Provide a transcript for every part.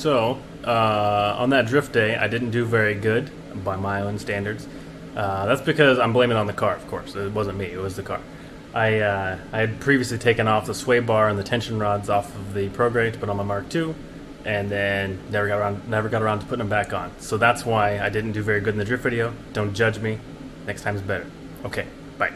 So, on that drift day, I didn't do very good by my own standards. That's because I'm blaming it on the car, of course. It wasn't me, it was the car. I had previously taken off the sway bar and the tension rods off of the Progres to put on my Mark II, and then never got around to putting them back on. So that's why I didn't do very good in the drift video. Don't judge me. Next time's better. Okay, bye.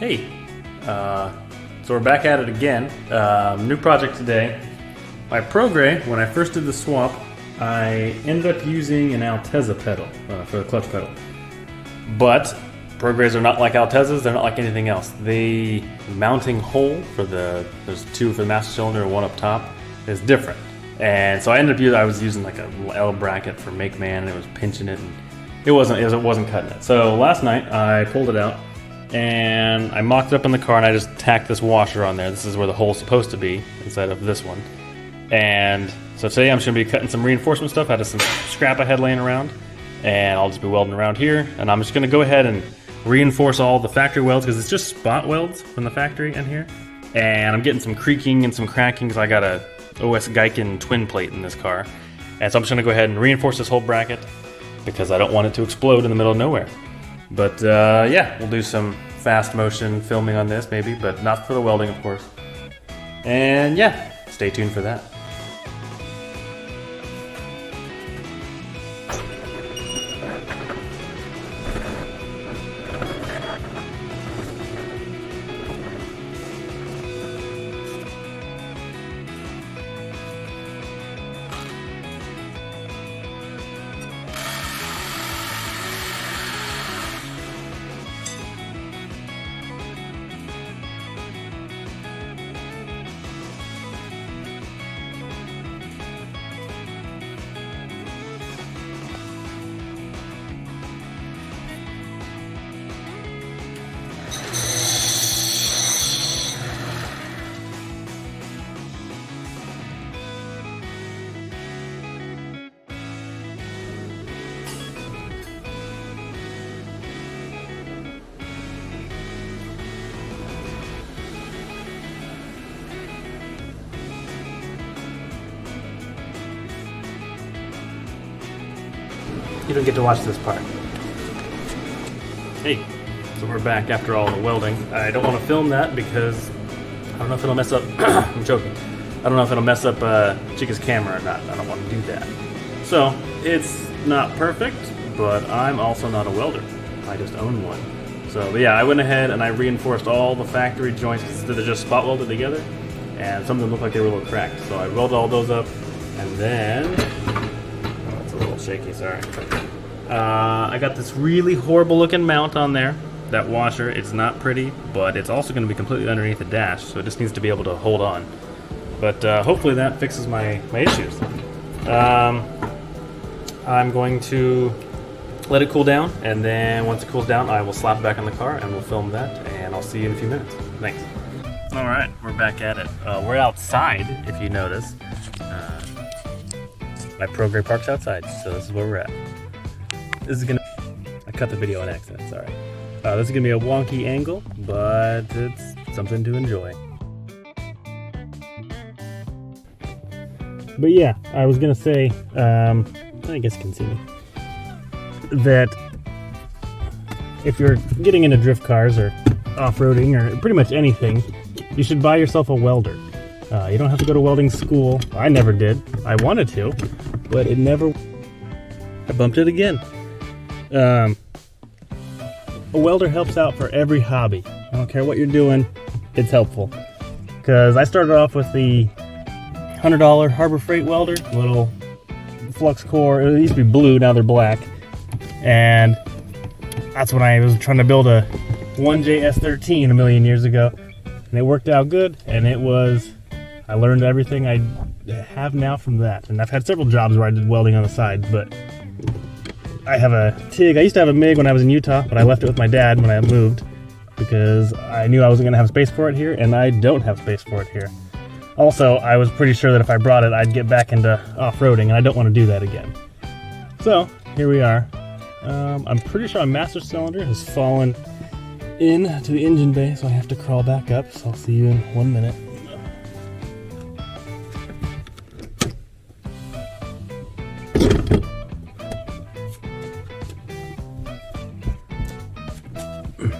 Hey, so we're back at it again. New project today. My Progres, when I first did the swap, I ended up using an Altezza pedal for the clutch pedal. But Progres are not like Altezzas, they're not like anything else. The mounting hole for there's two for the master cylinder and one up top, is different. And so I was using like a L bracket for Make Man, and it was pinching it, and it wasn't cutting it. So last night I pulled it out, and I mocked it up in the car, and I just tacked this washer on there. This is where the hole's supposed to be, instead of this one. And so today I'm just going to be cutting some reinforcement stuff out of some scrap I had laying around, and I'll just be welding around here. And I'm just going to go ahead and reinforce all the factory welds, because it's just spot welds from the factory in here. And I'm getting some creaking and some cracking, because I got a OS Geiken twin plate in this car. And so I'm just going to go ahead and reinforce this whole bracket, because I don't want it to explode in the middle of nowhere. But yeah, we'll do some fast motion filming on this maybe, but not for the welding, of course. And yeah, stay tuned for that. You don't get to watch this part. Hey, so we're back after all the welding. I don't want to film that because I don't know if it'll mess up. I'm joking. I don't know if it'll mess up Chica's camera or not. I don't want to do that. So it's not perfect, but I'm also not a welder. I just own one. So but yeah, I went ahead and I reinforced all the factory joints instead of just spot welded together. and some of them looked like they were a little cracked. So I welded all those up, and then oh, it's a little shaky. Sorry. I got this really horrible looking mount on there. That washer, it's not pretty, but it's also going to be completely underneath the dash, so it just needs to be able to hold on. But hopefully that fixes my issues. I'm going to let it cool down, and then once it cools down, I will slap it back on the car and we'll film that, and I'll see you in a few minutes. Thanks. Alright, we're back at it. We're outside, if you notice. My Progres park's outside, so this is where we're at. This is gonna... I cut the video on accident, sorry. This is gonna be a wonky angle, but it's something to enjoy. But yeah, I was gonna say, I guess you can see me, that if you're getting into drift cars or off-roading or pretty much anything, you should buy yourself a welder. You don't have to go to welding school. I never did. I wanted to, but it never... I bumped it again. A welder helps out for every hobby. I don't care what you're doing, it's helpful. Because I started off with the $100 Harbor Freight welder, little flux core. It used to be blue, now they're black. And that's when I was trying to build a 1JS13 a million years ago. And it worked out good, and I learned everything I have now from that. And I've had several jobs where I did welding on the side, but I have a TIG. I used to have a MIG when I was in Utah, but I left it with my dad when I moved because I knew I wasn't going to have space for it here, and I don't have space for it here. Also, I was pretty sure that if I brought it, I'd get back into off-roading, and I don't want to do that again. So, here we are. I'm pretty sure my master cylinder has fallen into the engine bay, so I have to crawl back up, so I'll see you in 1 minute.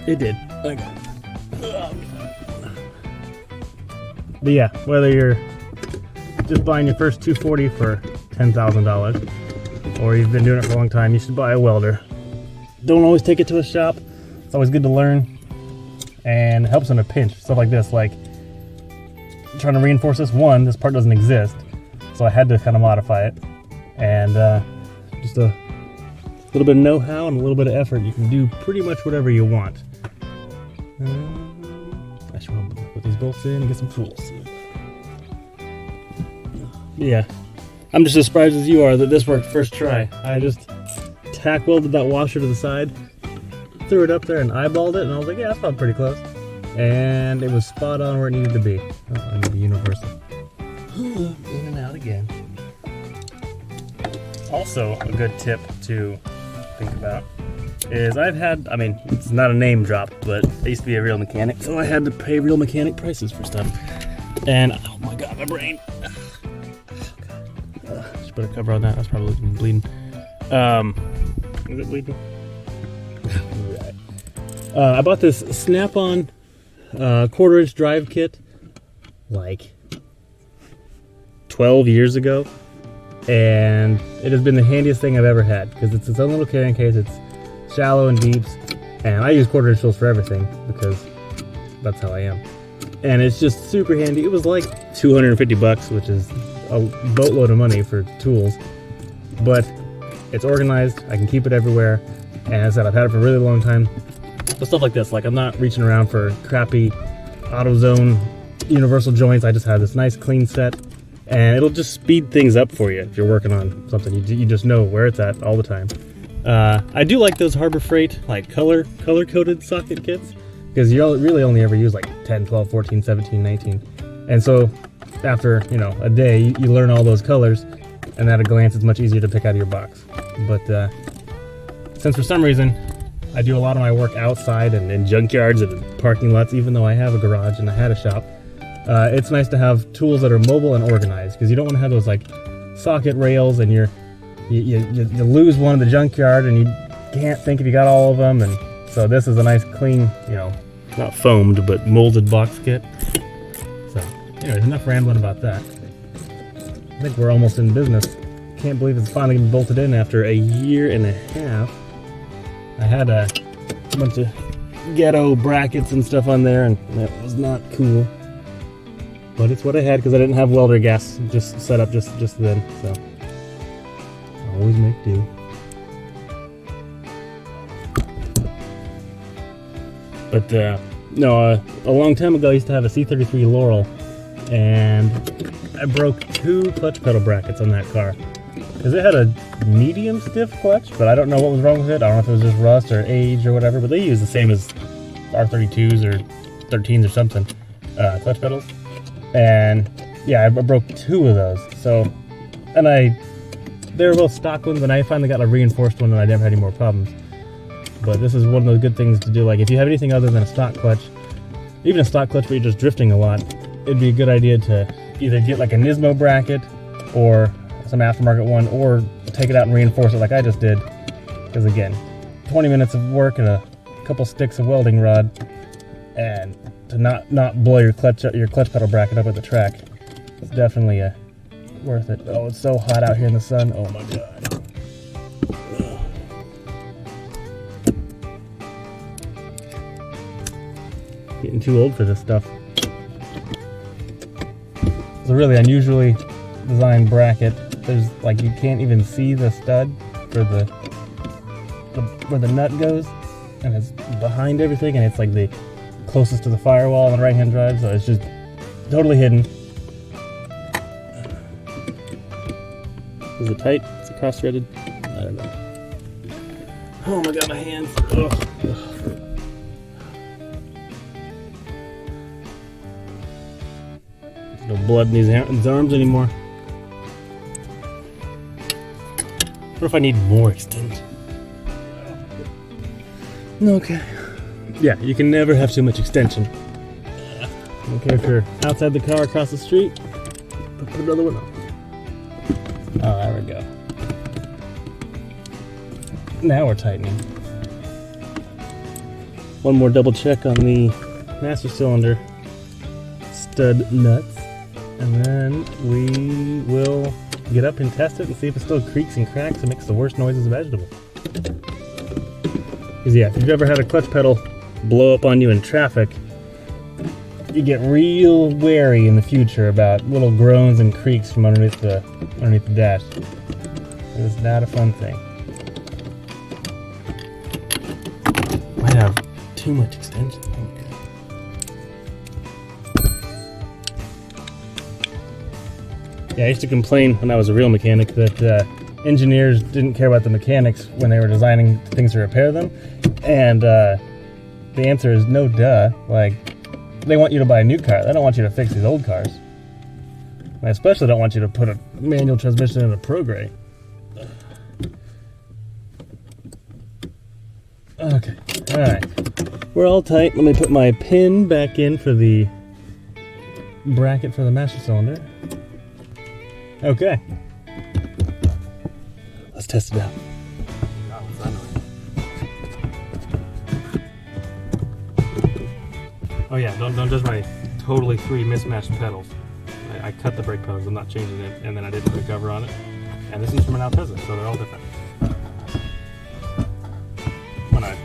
It did. Okay. But yeah, whether you're just buying your first 240 for $10,000 or you've been doing it for a long time, you should buy a welder. Don't always take it to a shop. It's always good to learn, and it helps in a pinch. Stuff like this, like trying to reinforce this part doesn't exist, so I had to kind of modify it. And just a little bit of know-how and a little bit of effort, you can do pretty much whatever you want. I should probably put these bolts in and get some tools. Yeah, I'm just as surprised as you are that this worked first try. I just tack welded that washer to the side, threw it up there and eyeballed it, and I was like, yeah, that's probably pretty close. And it was spot on where it needed to be. Oh, I need the universal. In and out again. Also, a good tip to think about is it's not a name drop, but I used to be a real mechanic, so I had to pay real mechanic prices for stuff. And, oh my god, my brain. Just put a cover on that, that's probably bleeding. Is it bleeding? I bought this Snap-on quarter-inch drive kit like 12 years ago, and it has been the handiest thing I've ever had because it's its own little carrying case. It's shallow and deeps, and I use quarter-inch tools for everything because that's how I am. And it's just super handy. It was like $250, which is a boatload of money for tools, but it's organized. I can keep it everywhere, and as I said, I've had it for a really long time. But stuff like this, like I'm not reaching around for crappy AutoZone universal joints. I just have this nice clean set, and it'll just speed things up for you if you're working on something. You just know where it's at all the time. I do like those Harbor Freight like color-coded socket kits because you really only ever use like 10, 12, 14, 17, 19. And so after, a day, you learn all those colors, and at a glance it's much easier to pick out of your box. But since for some reason I do a lot of my work outside and in junkyards and in parking lots, even though I have a garage and I had a shop, it's nice to have tools that are mobile and organized, because you don't want to have those like socket rails and you lose one in the junkyard and you can't think if you got all of them. And so this is a nice clean, not foamed but molded box kit. So anyways, enough rambling about that. I think we're almost in business. Can't believe it's finally gonna be bolted in after a year and a half. I had a bunch of ghetto brackets and stuff on there, and that was not cool. but it's what I had because I didn't have welder gas just set up just then, so always make do. But no, a long time ago I used to have a C33 Laurel, and I broke 2 clutch pedal brackets on that car because it had a medium stiff clutch, but I don't know what was wrong with it. I don't know if it was just rust or age or whatever, but they use the same as R32s or 13s or something clutch pedals. And yeah, I broke 2 of those. So, and they were both stock ones, and I finally got a reinforced one, and I never had any more problems. But this is one of those good things to do. Like if you have anything other than a stock clutch, even a stock clutch but you're just drifting a lot, it'd be a good idea to either get like a Nismo bracket or some aftermarket one, or take it out and reinforce it like I just did. Because again, 20 minutes of work and a couple sticks of welding rod, and to not blow your clutch pedal bracket up at the track, it's definitely worth it. Oh, it's so hot out here in the sun. Oh my god. Getting too old for this stuff. It's a really unusually designed bracket. There's like, you can't even see the stud for where the nut goes, and it's behind everything, and it's like the closest to the firewall on the right hand drive, so it's just totally hidden. Is it tight? Is it cross threaded? I don't know. Oh my god, my hands. Ugh. There's no blood in these arms anymore. What if I need more extension? Okay. Yeah, you can never have too much extension. I don't care if you're outside the car, across the street. Put another one on. Oh, there we go. Now we're tightening. One more double check on the master cylinder stud nuts, and then we will get up and test it and see if it still creaks and cracks and makes the worst noises imaginable. Because yeah, if you've ever had a clutch pedal blow up on you in traffic, you get real wary in the future about little groans and creaks from underneath the dash. It's not a fun thing. Might have too much extension. Yeah, I used to complain when I was a real mechanic that engineers didn't care about the mechanics when they were designing things to repair them, and the answer is no duh. Like, they want you to buy a new car. They don't want you to fix these old cars. I especially don't want you to put a manual transmission in a Progres. Okay, alright. We're all tight. Let me put my pin back in for the bracket for the master cylinder. Okay. Let's test it out. Oh yeah, don't judge my totally 3 mismatched pedals. I cut the brake pedals, I'm not changing it, and then I did put a cover on it. And this is from an Altezza, so they're all different. When I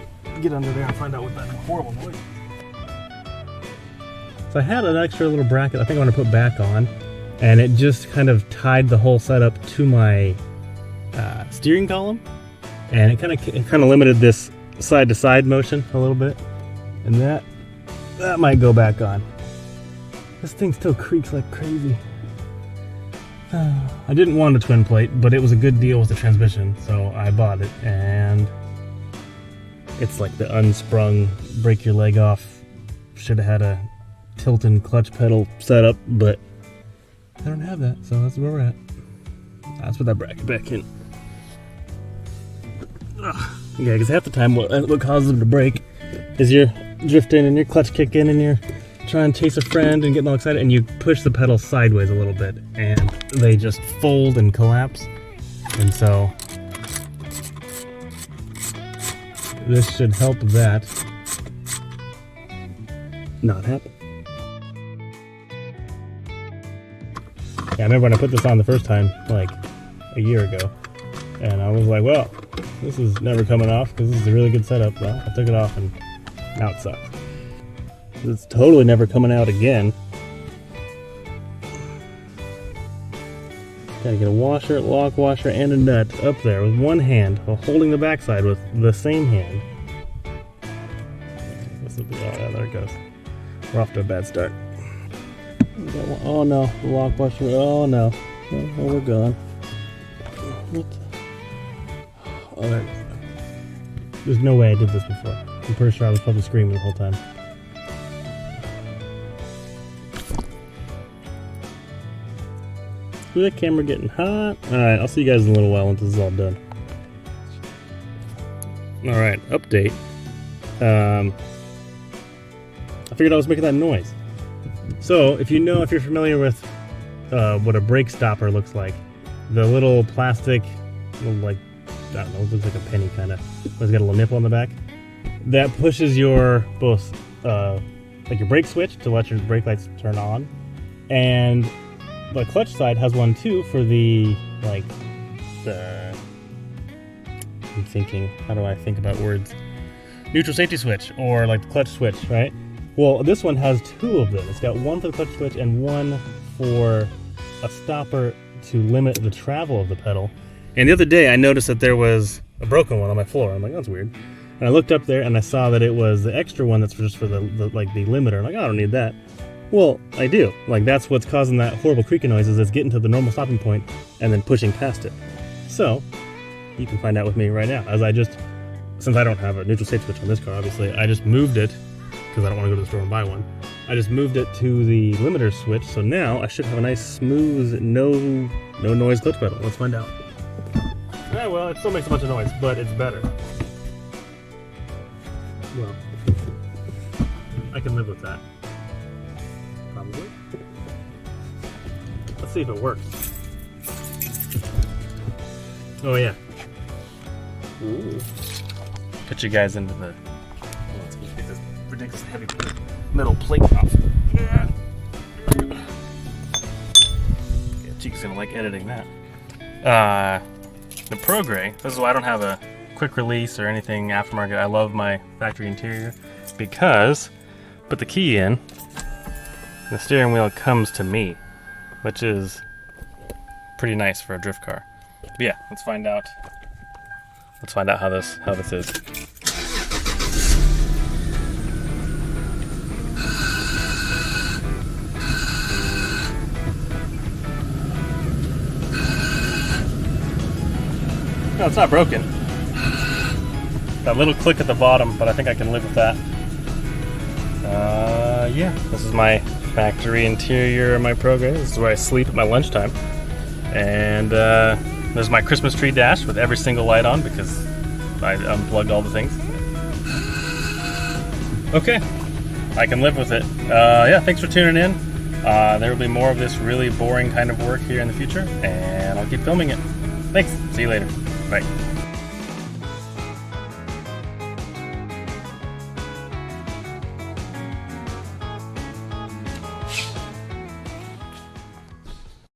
get under there and find out what that horrible noise is. So I had an extra little bracket I think I'm going to put back on, and it just kind of tied the whole setup to my steering column, and it kind of limited this side-to-side motion a little bit, and that might go back on. This thing still creaks like crazy. I didn't want a twin plate, but it was a good deal with the transmission, so I bought it, and it's like the unsprung, break your leg off, should have had a tilt-in clutch pedal setup, but I don't have that, so that's where we're at. Let's put that bracket back in. Yeah, because half the time what causes them to break is you're drifting and your clutch kicking and you're trying to chase a friend and getting all excited, and you push the pedal sideways a little bit and they just fold and collapse. And so this should help that not happen. Yeah, I remember when I put this on the first time, like a year ago, and I was like, well, this is never coming off because this is a really good setup. Well, I took it off and now it sucks. It's totally never coming out again. Gotta get a washer, lock washer, and a nut up there with one hand while holding the backside with the same hand. This will be, oh yeah, there it goes. We're off to a bad start. Oh no, the lock washer, oh no. Oh, we're gone. What the? Oh, there it is. There's no way I did this before. I'm pretty sure I was probably screaming the whole time. Is that camera getting hot? Alright, I'll see you guys in a little while once this is all done. Alright, update. I figured I was making that noise. So, if you're familiar with what a brake stopper looks like, the little plastic, like, I don't know, it looks like a penny kind of, but it's got a little nipple on the back, that pushes your, both, like your brake switch to let your brake lights turn on, and the clutch side has one too for the, like, I'm thinking, how do I think about words? Neutral safety switch, or like the clutch switch, right? Well, this one has two of them. It's got one for the clutch switch and one for a stopper to limit the travel of the pedal. And the other day I noticed that there was a broken one on my floor. I'm like, oh, that's weird. And I looked up there and I saw that it was the extra one that's just for the limiter. I'm like, oh, I don't need that. Well, I do. Like, that's what's causing that horrible creaking noise, is it's getting to the normal stopping point and then pushing past it. So, you can find out with me right now. Since I don't have a neutral safety switch on this car, obviously, I just moved it, because I don't want to go to the store and buy one. I just moved it to the limiter switch, so now I should have a nice, smooth, no noise clutch pedal. Let's find out. Yeah, well, it still makes a bunch of noise, but it's better. Well, I can live with that. Probably. Let's see if it works. Oh yeah. Ooh. Put you guys into the. Let's get this ridiculous heavy metal plate off. Yeah, Cheek's gonna like editing that. The Progres. This is why I don't have a quick release or anything aftermarket. I love my factory interior because put the key in. The steering wheel comes to me, which is pretty nice for a drift car. But yeah, let's find out. Let's find out how this is. No, it's not broken. That little click at the bottom, but I think I can live with that. Yeah, this is my factory interior of my Progres. This is where I sleep at my lunchtime. And there's my Christmas tree dash with every single light on because I unplugged all the things. Okay, I can live with it. Yeah, thanks for tuning in. There will be more of this really boring kind of work here in the future, and I'll keep filming it. Thanks. See you later. Bye.